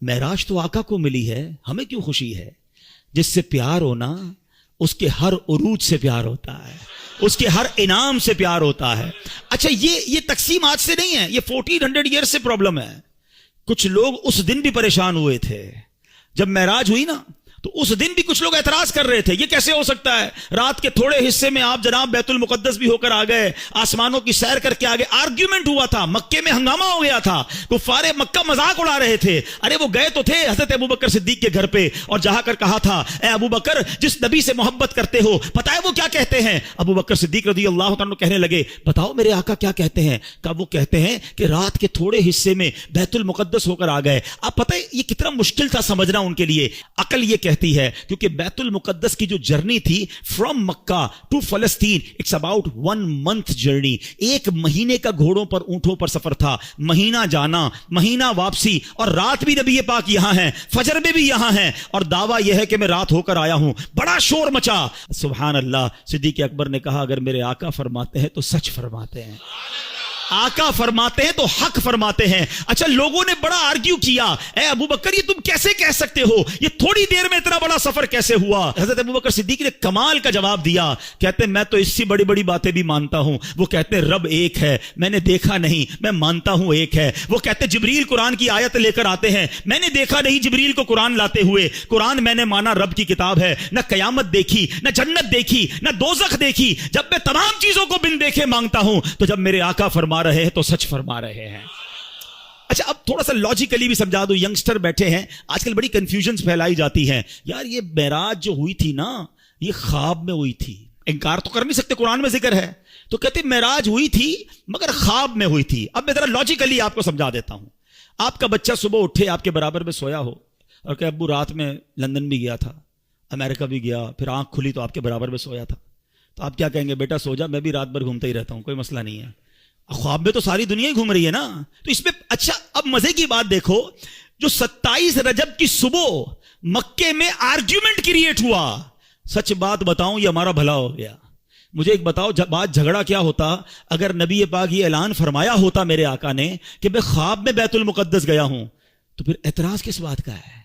معراج تو آقا کو ملی ہے، ہمیں کیوں خوشی ہے؟ جس سے پیار ہونا اس کے ہر عروج سے پیار ہوتا ہے، اس کے ہر انعام سے پیار ہوتا ہے۔ اچھا یہ تقسیم آج سے نہیں ہے، یہ 1400 ایئر سے پرابلم ہے۔ کچھ لوگ اس دن بھی پریشان ہوئے تھے جب معراج ہوئی نا، تو اس دن بھی کچھ لوگ اعتراض کر رہے تھے، یہ کیسے ہو سکتا ہے؟ رات کے تھوڑے حصے میں آپ جناب بیت المقدس بھی ہو کر آ گئے، آسمانوں کی سیر کر کے آ گئے۔ آرگیومنٹ ہوا تھا، مکے میں ہنگامہ ہو گیا تھا، کفار مکہ مذاق اڑا رہے تھے۔ ارے وہ گئے تو تھے حضرت ابوبکر صدیق کے گھر پہ اور جہاں کر کہا تھا، اے ابوبکر جس نبی سے محبت کرتے ہو پتہ ہے وہ کیا کہتے ہیں؟ ابوبکر صدیق رضی اللہ تعالیٰ کہنے لگے، بتاؤ میرے آقا کیا کہتے ہیں؟ کہ وہ کہتے ہیں کہ رات کے تھوڑے حصے میں بیت المقدس ہو کر آ گئے۔ اب پتہ ہے یہ کتنا مشکل تھا سمجھنا ان کے لیے۔ عقل یہ کہتی ہے کیونکہ بیت المقدس کی جو جرنی تھی فرام مکہ ٹو فلسطین، اٹس اباؤٹ 1 month جرنی، 1 مہینے کا گھوڑوں پر اونٹوں پر سفر تھا، مہینہ جانا مہینہ واپسی، اور رات بھی نبی پاک یہاں ہیں، فجر میں بھی یہاں ہیں، اور دعویٰ یہ ہے کہ میں رات ہو کر آیا ہوں۔ بڑا شور مچا، سبحان اللہ۔ صدیق اکبر نے کہا اگر میرے آقا فرماتے ہیں تو سچ فرماتے ہیں، آقا فرماتے ہیں تو حق فرماتے ہیں۔ اچھا لوگوں نے بڑا آرگیو کیا، اے ابوبکر یہ تم کیسے کہہ سکتے ہو؟ یہ تھوڑی دیر میں اتنا بڑا سفر کیسے ہوا؟ حضرت ابوبکر صدیق نے کمال کا جواب دیا، کہتے ہیں میں تو اس سے بڑی بڑی باتیں بھی مانتا ہوں۔ وہ کہتے ہیں رب ایک ہے، میں نے دیکھا نہیں، میں مانتا ہوں ایک ہے۔ وہ کہتے ہیں جبریل قرآن کی آیت لے کر آتے ہیں، میں نے دیکھا نہیں جبریل کو قرآن لاتے ہوئے، قرآن میں نے مانا رب کی کتاب ہے۔ نہ قیامت دیکھی، نہ جنت دیکھی، نہ دوزخ دیکھی، جب میں تمام چیزوں کو بن دیکھے مانگتا ہوں، تو جب میرے آقا فرما رہے ہیں تو سچ فرما رہے ہیں۔ اچھا اب تھوڑا سا لاجیکلی بھی سمجھا دو، ینگسٹر بیٹھے ہیں آج کل بڑی کنفیوژنز پھیلائی جاتی ہیں، یار یہ معراج جو ہوئی تھی نا یہ خواب میں ہوئی تھی، انکار تو کر نہیں سکتے، قرآن میں ذکر ہے، تو کہتے معراج ہوئی تھی مگر خواب میں ہوئی تھی۔ اب میں ذرا لاجیکلی آپ کو سمجھا دیتا ہوں۔ آپ کا بچہ صبح اٹھے آپ کے برابر میں سویا ہو اور کہ ابو رات میں لندن بھی گیا تھا، امریکہ بھی گیا، پھر آنکھ کھلی تو آپ کے برابر میں سویا تھا، تو آپ کیا کہیں گے؟ بیٹا سو جا، میں بھی رات بھر گھومتا ہی رہتا ہوں، کوئی مسئلہ نہیں ہے۔ خواب میں تو ساری دنیا ہی گھوم رہی ہے نا، تو اس میں اچھا اب مزے کی بات دیکھو، جو 27 رجب کی صبح مکے میں آرگیومنٹ کریٹ ہوا، سچ بات بتاؤں یہ ہمارا بھلا ہو گیا۔ مجھے ایک بتاؤ بات جھگڑا کیا ہوتا اگر نبی پاک یہ اعلان فرمایا ہوتا میرے آقا نے کہ میں خواب میں بیت المقدس گیا ہوں، تو پھر اعتراض کس بات کا ہے؟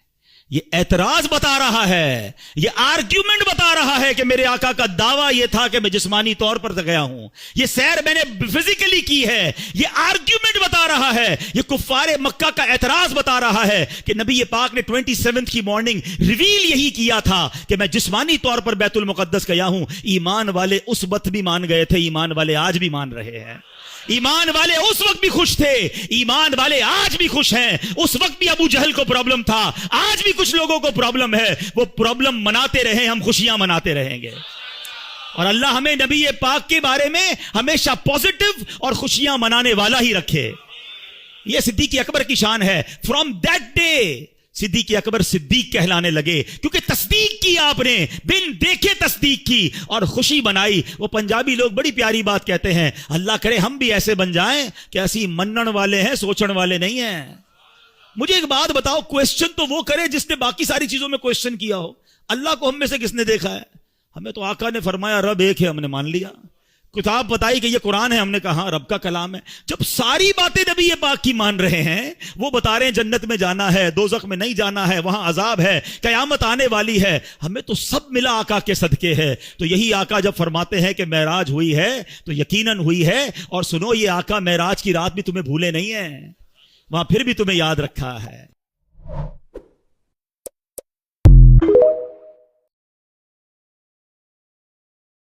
یہ اعتراض بتا رہا ہے، یہ آرگیومنٹ بتا رہا ہے کہ میرے آقا کا دعویٰ یہ تھا کہ میں جسمانی طور پر گیا ہوں، یہ سیر میں نے فزیکلی کی ہے، یہ آرگیومنٹ بتا رہا ہے، یہ کفار مکہ کا اعتراض بتا رہا ہے کہ نبی پاک نے 27 کی مارننگ ریویل یہی کیا تھا کہ میں جسمانی طور پر بیت المقدس گیا ہوں۔ ایمان والے اس وقت بھی مان گئے تھے، ایمان والے آج بھی مان رہے ہیں، ایمان والے اس وقت بھی خوش تھے، ایمان والے آج بھی خوش ہیں۔ اس وقت بھی ابو جہل کو پرابلم تھا، آج بھی کچھ لوگوں کو پرابلم ہے، وہ پرابلم مناتے رہیں، ہم خوشیاں مناتے رہیں گے، اور اللہ ہمیں نبی پاک کے بارے میں ہمیشہ پازیٹو اور خوشیاں منانے والا ہی رکھے۔ یہ صدیق اکبر کی شان ہے۔ فرام دیٹ ڈے صدیق اکبر صدیق کہلانے لگے، کیونکہ تصدیق کی، آپ نے بن دیکھے تصدیق کی اور خوشی بنائی۔ وہ پنجابی لوگ بڑی پیاری بات کہتے ہیں، اللہ کرے ہم بھی ایسے بن جائیں کہ ایسی منن والے ہیں، سوچن والے نہیں ہیں۔ مجھے ایک بات بتاؤ، کویسچن تو وہ کرے جس نے باقی ساری چیزوں میں کویسچن کیا ہو، اللہ کو ہم میں سے کس نے دیکھا ہے؟ ہمیں تو آقا نے فرمایا رب ایک ہے، ہم نے مان لیا، کتاب بتائی کہ یہ قرآن ہے، ہم نے کہا رب کا کلام ہے۔ جب ساری باتیں نبی پاک کی مان رہے ہیں، وہ بتا رہے ہیں جنت میں جانا ہے، دوزخ میں نہیں جانا ہے، وہاں عذاب ہے، قیامت آنے والی ہے، ہمیں تو سب ملا آقا کے صدقے ہے۔ تو یہی آقا جب فرماتے ہیں کہ معراج ہوئی ہے تو یقیناً ہوئی ہے، اور سنو یہ آقا معراج کی رات بھی تمہیں بھولے نہیں ہیں، وہاں پھر بھی تمہیں یاد رکھا ہے۔